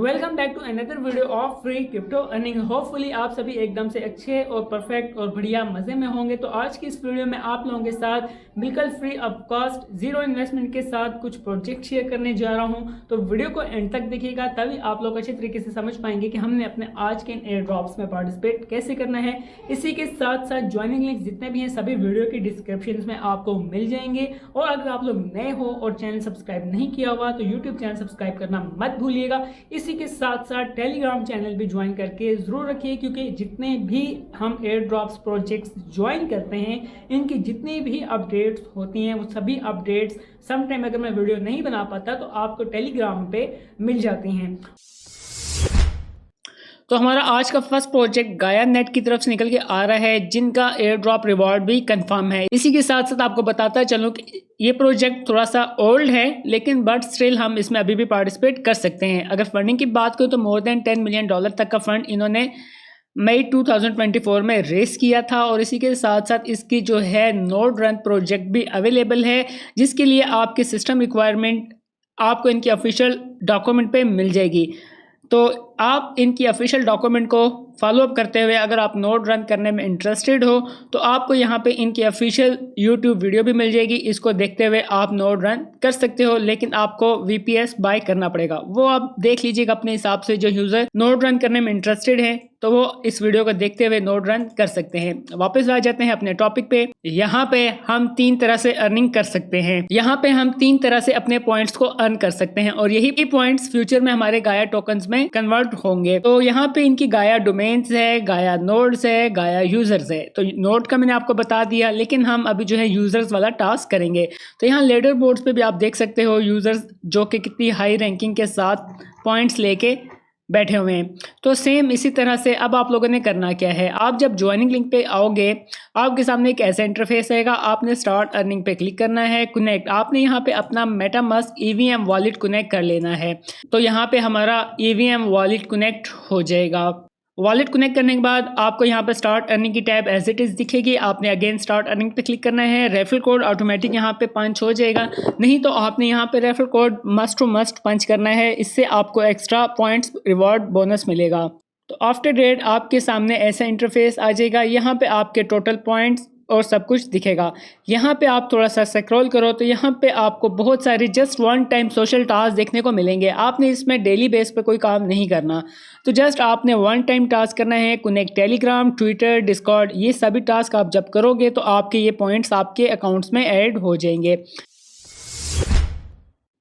Welcome back to another video of free crypto earning. Hopefully आप सभी एकदम से अच्छे और परफेक्ट और बढ़िया मजे में होंगे। तो आज की इस वीडियो में आप लोगों के साथ बिल्कुल free of cost zero investment के साथ कुछ प्रोजेक्ट शेयर करने जा रहा हूं। तो वीडियो को एंड तक देखिएगा, तभी आप लोग अच्छे तरीके से समझ पाएंगे कि हमने अपने आज के एयर ड्रॉप्स में पार्टिसिपेट कैसे करना है। इसी के साथ साथ ज्वाइनिंग लिंक जितने भी हैं सभी वीडियो की डिस्क्रिप्शन में आपको मिल जाएंगे। और अगर आप लोग नए हो और चैनल सब्सक्राइब नहीं किया हुआ तो यूट्यूब चैनल सब्सक्राइब करना मत भूलिएगा। इसी के साथ साथ टेलीग्राम चैनल भी ज्वाइन करके जरूर रखिए, क्योंकि जितने भी हम एयर ड्रॉप्स प्रोजेक्ट्स ज्वाइन करते हैं इनकी जितनी भी अपडेट्स होती हैं वो सभी अपडेट्स समटाइम अगर मैं वीडियो नहीं बना पाता तो आपको टेलीग्राम पे मिल जाती हैं। तो हमारा आज का फर्स्ट प्रोजेक्ट गाया नेट की तरफ से निकल के आ रहा है, जिनका एयर ड्रॉप रिवॉर्ड भी कंफर्म है। इसी के साथ साथ आपको बताता चलूं कि ये प्रोजेक्ट थोड़ा सा ओल्ड है, लेकिन बट स्टिल हम इसमें अभी भी पार्टिसिपेट कर सकते हैं। अगर फंडिंग की बात करूं तो मोर देन $10 मिलियन तक का फंड इन्होंने मई 2024 में रेस किया था। और इसी के साथ साथ इसकी जो है नोड रन प्रोजेक्ट भी अवेलेबल है, जिसके लिए आपके सिस्टम रिक्वायरमेंट आपको इनकी ऑफिशियल डॉक्यूमेंट पे मिल जाएगी। तो आप इनकी ऑफिशियल डॉक्यूमेंट को फॉलोअप करते हुए अगर आप नोड रन करने में इंटरेस्टेड हो तो आपको यहाँ पे इनकी ऑफिशियल यूट्यूब वीडियो भी मिल जाएगी। इसको देखते हुए आप नोड रन कर सकते हो, लेकिन आपको VPS बाय करना पड़ेगा। वो आप देख लीजिएगा अपने हिसाब से। जो यूज़र नोड रन करने में इंटरेस्टेड है तो वो इस वीडियो को देखते हुए नोड रन कर सकते हैं। वापस आ जाते हैं अपने टॉपिक पे। यहाँ पे हम 3 तरह से अर्निंग कर सकते हैं। यहाँ पे हम 3 तरह से अपने पॉइंट्स को अर्न कर सकते हैं और यही पॉइंट्स फ्यूचर में हमारे गाया टोकन्स में कन्वर्ट होंगे। तो यहाँ पे इनकी गाया डोमेन्स है, गाया नोड्स है, गाया यूजर्स है। तो नोड का मैंने आपको बता दिया, लेकिन हम अभी जो है यूजर्स वाला टास्क करेंगे। तो यहाँ लीडर बोर्ड्स पे भी आप देख सकते हो यूजर्स जो कि कितनी हाई रैंकिंग के साथ पॉइंट्स लेके बैठे हुए हैं। तो सेम इसी तरह से अब आप लोगों ने करना क्या है, आप जब ज्वाइनिंग लिंक पे आओगे आपके सामने एक ऐसा इंटरफेस आएगा। आपने स्टार्ट अर्निंग पे क्लिक करना है। कनेक्ट, आपने यहाँ पे अपना मेटामास्क EVM वॉलेट कनेक्ट कर लेना है। तो यहाँ पे हमारा EVM वॉलेट कनेक्ट हो जाएगा। वॉलेट कनेक्ट करने के बाद आपको यहाँ पे स्टार्ट अर्निंग की टैब एज इट इज़ दिखेगी। आपने अगेन स्टार्ट अर्निंग पे क्लिक करना है। रेफरल कोड ऑटोमेटिक यहाँ पे पंच हो जाएगा, नहीं तो आपने यहाँ पे referral code must to must punch करना है। इससे आपको एक्स्ट्रा पॉइंट्स रिवॉर्ड बोनस मिलेगा। तो आफ्टर डेट आपके सामने ऐसा इंटरफेस आ जाएगा। यहाँ पे आपके टोटल पॉइंट्स और सब कुछ दिखेगा। यहाँ पे आप थोड़ा सा स्क्रॉल करो तो यहाँ पे आपको बहुत सारे just one time social task देखने को मिलेंगे। आपने इसमें डेली बेस पे कोई काम नहीं करना, तो जस्ट आपने वन टाइम टास्क करना है। कनेक्ट टेलीग्राम, ट्विटर, डिस्कॉर्ड, ये सभी टास्क आप जब करोगे तो आपके ये पॉइंट्स आपके अकाउंट्स में ऐड हो जाएंगे।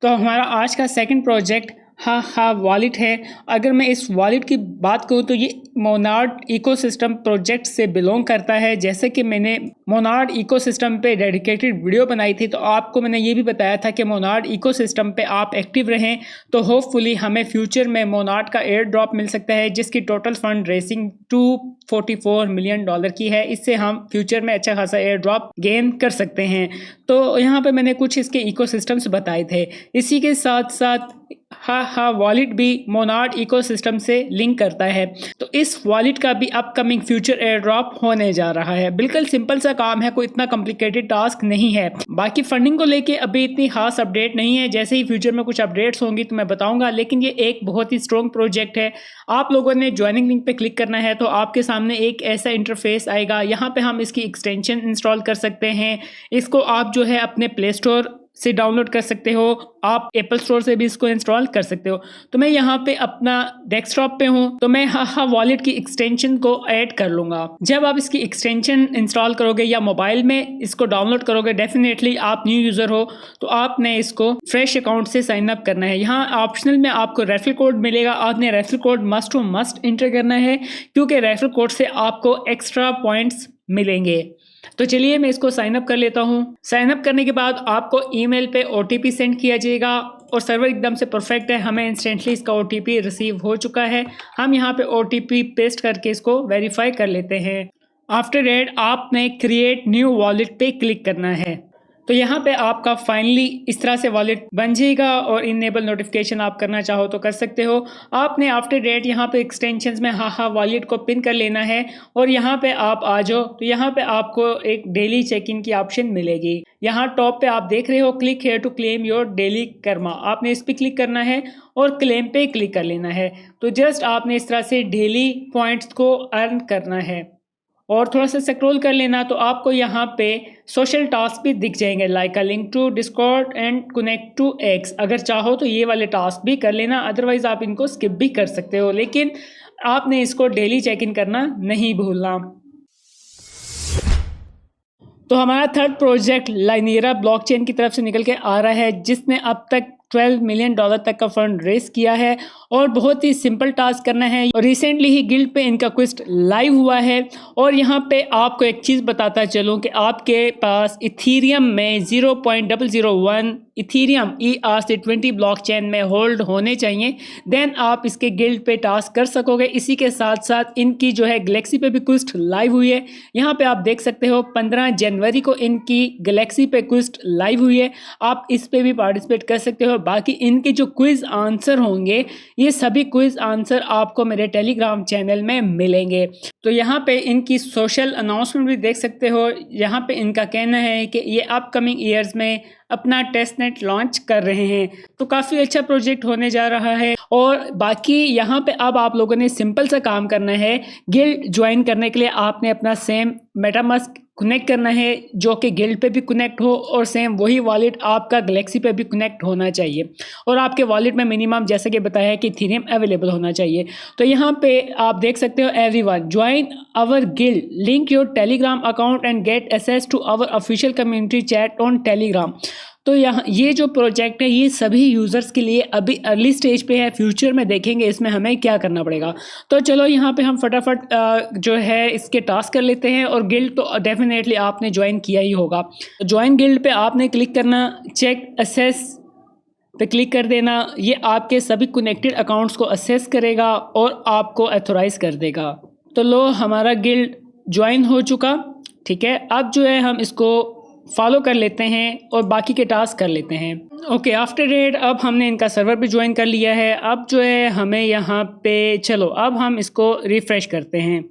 तो हमारा आज का सेकंड प्रोजेक्ट हाँ वॉलेट है। अगर मैं इस वॉलेट की बात करूँ तो ये मोनार्ड इकोसिस्टम प्रोजेक्ट से बिलोंग करता है। जैसे कि मैंने मोनार्ड इकोसिस्टम पे डेडिकेटेड वीडियो बनाई थी, तो आपको मैंने ये भी बताया था कि मोनार्ड इकोसिस्टम पे आप एक्टिव रहें तो होपफुली हमें फ्यूचर में मोनार्ड का एयर ड्रॉप मिल सकता है, जिसकी टोटल फंड रेसिंग $244 मिलियन की है। इससे हम फ्यूचर में अच्छा खासा एयर ड्रॉप गेन कर सकते हैं। तो यहाँ पे मैंने कुछ इसके इकोसिस्टम्स बताए थे। इसी के साथ साथ हाँ वॉलेट भी मोनार्ड इकोसिस्टम से लिंक करता है। तो इस वॉलेट का भी अपकमिंग फ्यूचर एयर ड्रॉप होने जा रहा है। बिल्कुल सिंपल सा काम है, कोई इतना कॉम्प्लिकेटेड टास्क नहीं है। बाकी फंडिंग को लेके अभी इतनी खास अपडेट नहीं है। जैसे ही फ्यूचर में कुछ अपडेट्स होंगी तो मैं बताऊंगा, लेकिन ये एक बहुत ही स्ट्रॉन्ग प्रोजेक्ट है। आप लोगों ने ज्वाइनिंग लिंक पे क्लिक करना है तो आपके सामने एक ऐसा इंटरफेस आएगा। यहाँ पे हम इसकी एक्सटेंशन इंस्टॉल कर सकते हैं। इसको आप जो है अपने प्ले स्टोर से डाउनलोड कर सकते हो, आप एप्पल स्टोर से भी इसको इंस्टॉल कर सकते हो। तो मैं यहाँ पे अपना डेस्कटॉप पे हूँ तो मैं हाँ वॉलेट की एक्सटेंशन को ऐड कर लूँगा। जब आप इसकी एक्सटेंशन इंस्टॉल करोगे या मोबाइल में इसको डाउनलोड करोगे, डेफिनेटली आप न्यू यूज़र हो तो आपने इसको फ्रेश अकाउंट से साइन अप करना है। यहाँ ऑप्शनल में आपको रेफरल कोड मिलेगा। आपने referral code must to must enter करना है, क्योंकि रेफरल कोड से आपको एक्स्ट्रा पॉइंट्स मिलेंगे। तो चलिए मैं इसको साइन अप कर लेता हूँ। साइन अप करने के बाद आपको ईमेल पे OTP सेंड किया जाएगा और सर्वर एकदम से परफेक्ट है, हमें इंस्टेंटली इसका OTP रिसीव हो चुका है। हम यहाँ पे OTP पेस्ट करके इसको वेरीफाई कर लेते हैं। आफ्टर दैट आपने क्रिएट न्यू वॉलेट पे क्लिक करना है। तो यहाँ पे आपका फाइनली इस तरह से वॉलेट बन जाएगा और इनेबल नोटिफिकेशन आप करना चाहो तो कर सकते हो। आपने आफ्टर डेट यहाँ पे एक्सटेंशंस में हाँ वॉलेट को पिन कर लेना है और यहाँ पे आप आ जाओ तो यहाँ पे आपको एक डेली चेक इन की ऑप्शन मिलेगी। यहाँ टॉप पे आप देख रहे हो click here to claim your daily karma, आपने इस पर क्लिक करना है और क्लेम पे क्लिक कर लेना है। तो जस्ट आपने इस तरह से डेली पॉइंट्स को अर्न करना है और थोड़ा सा स्क्रॉल कर लेना तो आपको यहाँ पे सोशल टास्क भी दिख जाएंगे, like a link to Discord and connect to X. अगर चाहो तो ये वाले टास्क भी कर लेना, अदरवाइज आप इनको स्किप भी कर सकते हो, लेकिन आपने इसको डेली चेक इन करना नहीं भूलना। तो हमारा थर्ड प्रोजेक्ट लाइनेरा ब्लॉकचेन की तरफ से निकल के आ रहा है, जिसने अब तक $12 मिलियन तक का फंड रेस किया है और बहुत ही सिंपल टास्क करना है। और रिसेंटली ही गिल्ड पे इनका क्विस्ट लाइव हुआ है और यहाँ पे आपको एक चीज़ बताता चलूँ कि आपके पास इथीरियम में 0.001 इथीरियम ERC20 ब्लॉकचेन में होल्ड होने चाहिए, देन आप इसके गिल्ड पे टास्क कर सकोगे। इसी के साथ साथ इनकी जो है गैलेक्सी पे भी क्विस्ट लाइव हुई है। यहाँ पे आप देख सकते हो 15 जनवरी को इनकी गैलेक्सी पे क्विस्ट लाइव हुई है, आप इस पे भी पार्टिसिपेट कर सकते हो। बाकी इनके जो क्विज आंसर होंगे ये सभी क्विज आंसर आपको मेरे टेलीग्राम चैनल में मिलेंगे। तो यहाँ पे इनकी सोशल अनाउंसमेंट भी देख सकते हो। यहाँ पे इनका कहना है कि ये अपकमिंग ईयर्स में अपना टेस्ट नेट लॉन्च कर रहे हैं, तो काफ़ी अच्छा प्रोजेक्ट होने जा रहा है। और बाकी यहाँ पे अब आप लोगों ने सिंपल सा काम करना है, गिल्ड ज्वाइन करने के लिए आपने अपना सेम मेटामास्क कनेक्ट करना है जो कि गिल्ड पे भी कनेक्ट हो और सेम वही वॉलेट आपका गैलेक्सी पे भी कनेक्ट होना चाहिए और आपके वॉलेट में मिनिमम जैसे कि बताया है कि इथीरियम अवेलेबल होना चाहिए। तो यहाँ पे आप देख सकते हो everyone join our guild, link your Telegram account and get access to our official community chat on Telegram. तो यहाँ ये जो प्रोजेक्ट है ये सभी यूज़र्स के लिए अभी अर्ली स्टेज पे है, फ्यूचर में देखेंगे इसमें हमें क्या करना पड़ेगा। तो चलो यहाँ पे हम फटाफट जो है इसके टास्क कर लेते हैं। और गिल्ड तो डेफिनेटली आपने ज्वाइन किया ही होगा, तो ज्वाइन गिल्ड पे आपने क्लिक करना, चेक असेस पे क्लिक कर देना। ये आपके सभी कनेक्टेड अकाउंट्स को असेस करेगा और आपको ऑथोराइज कर देगा। तो लो हमारा गिल्ड ज्वाइन हो चुका, ठीक है। अब जो है हम इसको फॉलो कर लेते हैं और बाकी के टास्क कर लेते हैं। ओके, आफ्टर डेट अब हमने इनका सर्वर भी ज्वाइन कर लिया है। अब जो है हमें यहाँ पे चलो अब हम इसको रिफ़्रेश करते हैं।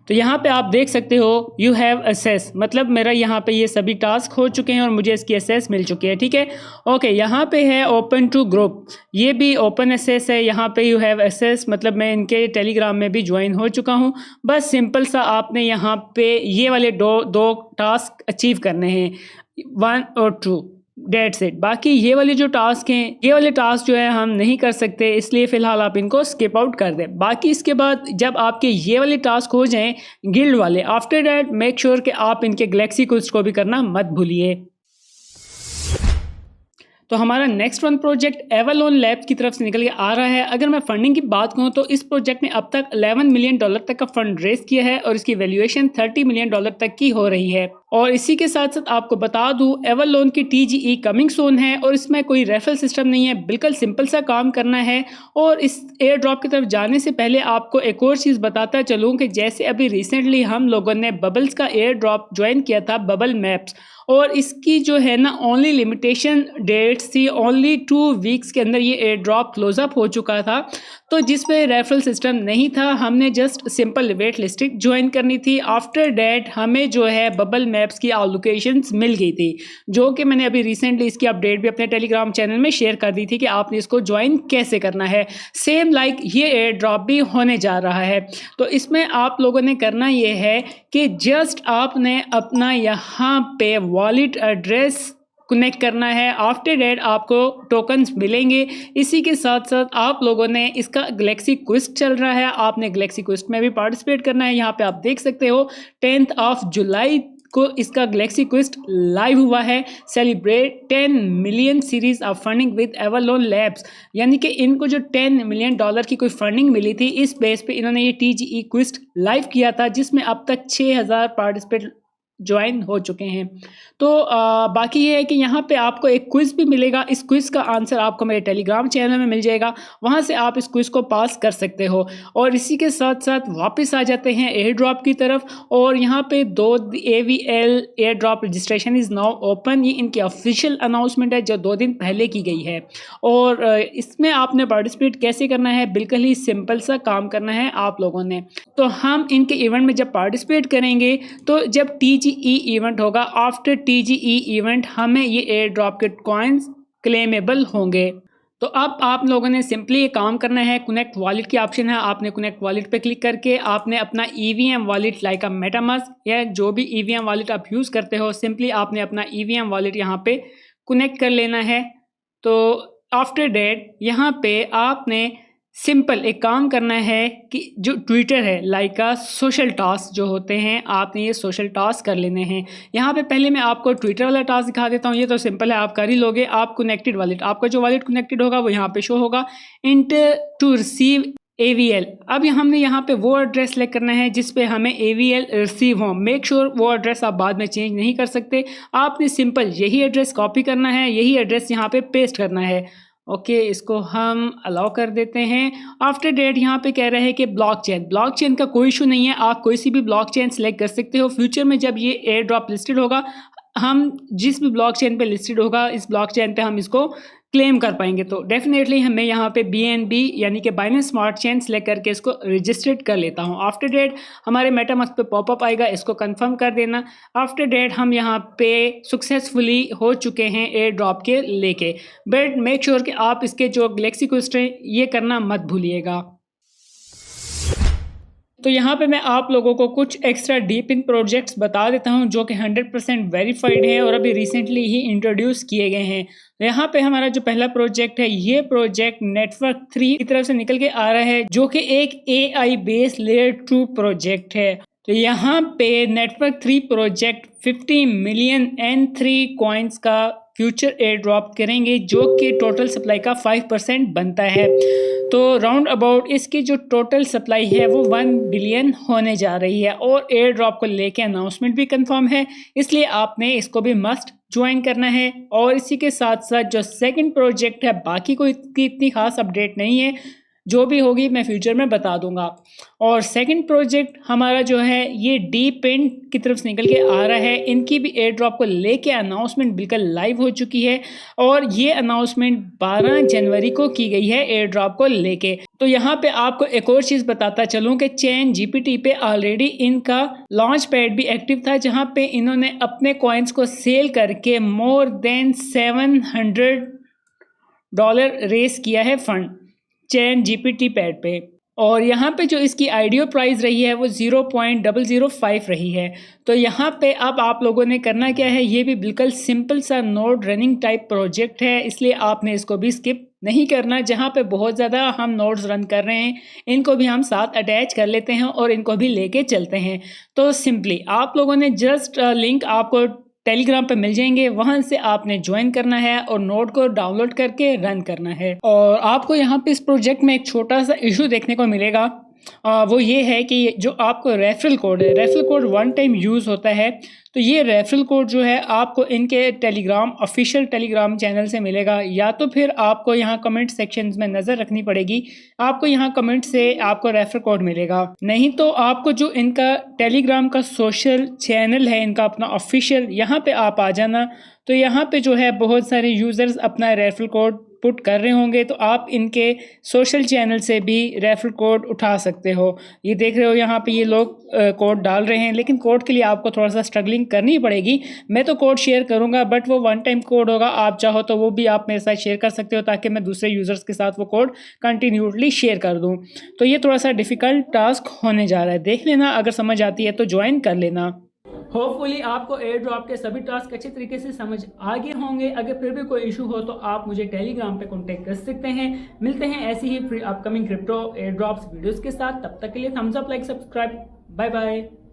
तो यहाँ पे आप देख सकते हो यू हैव असेस, मतलब मेरा यहाँ पे ये सभी टास्क हो चुके हैं और मुझे इसकी असेस मिल चुकी है, ठीक है। ओके, यहाँ पे है ओपन टू ग्रुप, ये भी ओपन असेस है। यहाँ पे यू हैव असेस मतलब मैं इनके टेलीग्राम में भी ज्वाइन हो चुका हूँ। बस सिंपल सा आपने यहाँ पे ये वाले दो टास्क अचीव करने हैं, 1 और 2, डेट्स इट। बाकी ये वाले जो टास्क हैं ये वाले टास्क जो है हम नहीं कर सकते, इसलिए फ़िलहाल आप इनको स्किप आउट कर दें। बाकी इसके बाद जब आपके ये वाले टास्क हो जाएं गिल्ड वाले, आफ्टर दैट मेक श्योर कि आप इनके गैलेक्सी क्विस्ट को भी करना मत भूलिए। तो हमारा next one project Avalon labs की तरफ से निकल के आ रहा है। अगर मैं फंडिंग की बात करूं तो इस प्रोजेक्ट ने अब तक $11 मिलियन तक का फंड रेस किया है और इसकी वैल्यूएशन $30 मिलियन तक की हो रही है। और इसी के साथ साथ आपको बता दूं एवलोन की TGE कमिंग सून है और इसमें कोई रेफरल सिस्टम नहीं है, बिल्कुल सिंपल सा काम करना है। और इस एयर ड्रॉप की तरफ जाने से पहले आपको एक और चीज़ बताता चलूँ कि जैसे अभी रिसेंटली हम लोगों ने बबल्स का एयर ड्रॉप ज्वाइन किया था, बबल मैप्स, और इसकी जो है ना ओनली लिमिटेशन डेट्स थी, ओनली 2 वीक्स के अंदर ये एयर ड्रॉप क्लोजअप हो चुका था। तो जिस पे रेफरल सिस्टम नहीं था, हमने just simple wait listing join करनी थी। आफ्टर डेट हमें जो है बबल मैप्स की एलोकेशंस मिल गई थी, जो कि मैंने अभी रिसेंटली इसकी अपडेट भी अपने टेलीग्राम चैनल में शेयर कर दी थी कि आपने इसको ज्वाइन कैसे करना है। सेम लाइक ये एयर ड्रॉप भी होने जा रहा है। तो इसमें आप लोगों ने करना ये है कि जस्ट आपने अपना यहाँ पे वॉलेट एड्रेस कनेक्ट करना है। आफ्टर डेट आपको टोकन्स मिलेंगे। इसी के साथ साथ आप लोगों ने इसका गैलेक्सी क्विस्ट चल रहा है, आपने गैलेक्सी क्विस्ट में भी पार्टिसिपेट करना है। यहाँ पे आप देख सकते हो 10 जुलाई को इसका गैलेक्सी क्विस्ट लाइव हुआ है। Celebrate 10 million series of funding with Avalon labs, यानी कि इनको जो $10 मिलियन की कोई फंडिंग मिली थी, इस बेस पे इन्होंने ये TGE क्विस्ट लाइव किया था, जिसमें अब तक 6000 पार्टिसिपेट ज्वाइन हो चुके हैं। तो बाकी ये है कि यहाँ पे आपको एक क्विज़ भी मिलेगा। इस क्विज़ का आंसर आपको मेरे टेलीग्राम चैनल में मिल जाएगा, वहाँ से आप इस क्विज़ को पास कर सकते हो। और इसी के साथ साथ वापस आ जाते हैं एयर ड्रॉप की तरफ, और यहाँ पे 2 AVL air drop registration is now open. ये इनकी ऑफिशियल अनाउंसमेंट है जो 2 दिन पहले की गई है। और इसमें आपने पार्टिसिपेट कैसे करना है, बिल्कुल ही सिंपल सा काम करना है आप लोगों ने। तो हम इनके इवेंट में जब पार्टिसिपेट करेंगे, तो जब TGE इवेंट होगा, आफ्टर TGE इवेंट हमें ये एयर ड्रॉप के कॉइन्स क्लेमेबल होंगे। तो अब आप लोगों ने सिंपली ये काम करना है, कनेक्ट वॉलेट की ऑप्शन है, आपने कनेक्ट वॉलेट पे क्लिक करके आपने अपना EVM वॉलेट लाइक अ मेटामास्क या जो भी EVM वॉलेट आप यूज़ करते हो, सिंपली आपने अपना EVM वॉलेट यहाँ पे कनेक्ट कर लेना है। तो आफ्टर डेट यहाँ पे आपने सिंपल एक काम करना है कि जो ट्विटर है लाइक आ सोशल टास्क जो होते हैं, आपने ये सोशल टास्क कर लेने हैं। यहाँ पे पहले मैं आपको ट्विटर वाला टास्क दिखा देता हूँ। ये तो सिंपल है, आप कर ही लोगे। आप कनेक्टेड वॉलेट, आपका जो वॉलेट कनेक्टेड होगा वो यहाँ पे शो होगा, इंटर टू रिसीव AVL। अब हमने यहाँ पे वो एड्रेस सेलेक्ट करना है जिस पे हमें AVL रिसीव हो। मेक श्योर वो एड्रेस आप बाद में चेंज नहीं कर सकते। आपने सिंपल यही एड्रेस कॉपी करना है, यही एड्रेस यहाँ पे पेस्ट करना है। ओके, इसको हम अलाउ कर देते हैं। आफ्टर डेट यहाँ पे कह रहे हैं कि ब्लॉकचेन का कोई इशू नहीं है, आप कोई सी भी ब्लॉकचेन सेलेक्ट कर सकते हो। फ्यूचर में जब ये एयर ड्रॉप लिस्टेड होगा, हम जिस भी ब्लॉकचेन पे लिस्टेड होगा, इस ब्लॉकचेन पे हम इसको क्लेम कर पाएंगे। तो डेफिनेटली हमें यहाँ पे BNB यानी कि बाइनेंस स्मार्ट चेन सेलेक्ट करके इसको रजिस्टर्ड कर लेता हूँ। आफ्टर डेट हमारे मेटामास्क पे पॉपअप आएगा, इसको कंफर्म कर देना। आफ्टर डेट हम यहाँ पे सक्सेसफुली हो चुके हैं एयर ड्रॉप के लेके। बट मेक श्योर कि आप इसके जो गैलेक्सी क्वेस्ट है ये करना मत भूलिएगा। तो यहाँ पे मैं आप लोगों को कुछ एक्स्ट्रा डीप इन प्रोजेक्ट्स बता देता हूँ जो कि 100% वेरीफाइड है और अभी रिसेंटली ही इंट्रोड्यूस किए गए हैं। यहाँ पे हमारा जो पहला प्रोजेक्ट है, ये प्रोजेक्ट नेटवर्क 3 की तरफ से निकल के आ रहा है, जो कि एक AI बेस्ड लेयर 2 प्रोजेक्ट है। तो यहाँ पे network 3 project 50 million N3 coins का फ्यूचर एयर ड्रॉप करेंगे, जो कि टोटल सप्लाई का 5% बनता है। तो राउंड अबाउट इसकी जो टोटल सप्लाई है वो 1 बिलियन होने जा रही है। और एयर ड्रॉप को लेके अनाउंसमेंट भी कंफर्म है, इसलिए आपने इसको भी मस्ट ज्वाइन करना है। और इसी के साथ साथ जो सेकंड प्रोजेक्ट है, बाकी कोई इतनी खास अपडेट नहीं है, जो भी होगी मैं फ्यूचर में बता दूंगा। और सेकंड प्रोजेक्ट हमारा जो है ये डीप एंड की तरफ से निकल के आ रहा है। इनकी भी एयर ड्रॉप को लेके अनाउंसमेंट बिल्कुल लाइव हो चुकी है, और ये अनाउंसमेंट 12 जनवरी को की गई है एयर ड्रॉप को लेके। तो यहाँ पे आपको एक और चीज़ बताता चलूँ कि चैन GPT पे ऑलरेडी इनका लॉन्च पैड भी एक्टिव था, जहाँ पे इन्होंने अपने कॉइन्स को सेल करके मोर देन $700 रेस किया है फंड चैन GPT पैड पे। और यहाँ पे जो इसकी आईडीओ प्राइस रही है वो 0.005 रही है। तो यहाँ पे अब आप लोगों ने करना क्या है, ये भी बिल्कुल सिंपल सा नोड रनिंग टाइप प्रोजेक्ट है, इसलिए आपने इसको भी स्किप नहीं करना। जहाँ पे बहुत ज़्यादा हम नोड्स रन कर रहे हैं, इनको भी हम साथ अटैच कर लेते हैं और इनको भी लेके चलते हैं। तो सिंपली आप लोगों ने जस्ट लिंक आपको टेलीग्राम पे मिल जाएंगे, वहां से आपने ज्वाइन करना है और नोड को डाउनलोड करके रन करना है। और आपको यहाँ पे इस प्रोजेक्ट में एक छोटा सा इशू देखने को मिलेगा, वो ये है कि जो आपको रेफरल कोड है, रेफरल कोड 1 टाइम यूज़ होता है। तो ये रेफरल कोड जो है आपको इनके टेलीग्राम ऑफिशियल टेलीग्राम चैनल से मिलेगा, या तो फिर आपको यहाँ कमेंट सेक्शंस में नज़र रखनी पड़ेगी, आपको यहाँ कमेंट से आपको रेफरल कोड मिलेगा। नहीं तो आपको जो इनका टेलीग्राम का सोशल चैनल है, इनका अपना ऑफिशियल, यहाँ पे आप आ जाना। तो यहाँ पे जो है बहुत सारे यूज़र्स अपना रेफरल कोड पुट कर रहे होंगे, तो आप इनके सोशल चैनल से भी रेफरल कोड उठा सकते हो। ये देख रहे हो यहाँ पे ये लोग कोड डाल रहे हैं, लेकिन कोड के लिए आपको थोड़ा सा स्ट्रगलिंग करनी पड़ेगी। मैं तो कोड शेयर करूँगा, बट वो 1 टाइम कोड होगा, आप चाहो तो वो भी आप मेरे साथ शेयर कर सकते हो, ताकि मैं दूसरे यूज़र्स के साथ वो कोड कंटिन्यूसली शेयर कर दूँ। तो ये थोड़ा सा डिफ़िकल्ट टास्क होने जा रहा है, देख लेना, अगर समझ आती है तो ज्वाइन कर लेना। होपफुली आपको एयर ड्रॉप के सभी टास्क अच्छे तरीके से समझ आ गए होंगे। अगर फिर भी कोई इशू हो तो आप मुझे टेलीग्राम पे कांटेक्ट कर सकते हैं। मिलते हैं ऐसी ही upcoming crypto airdrops videos के साथ, तब तक के लिए thumbs up, like, subscribe, bye bye.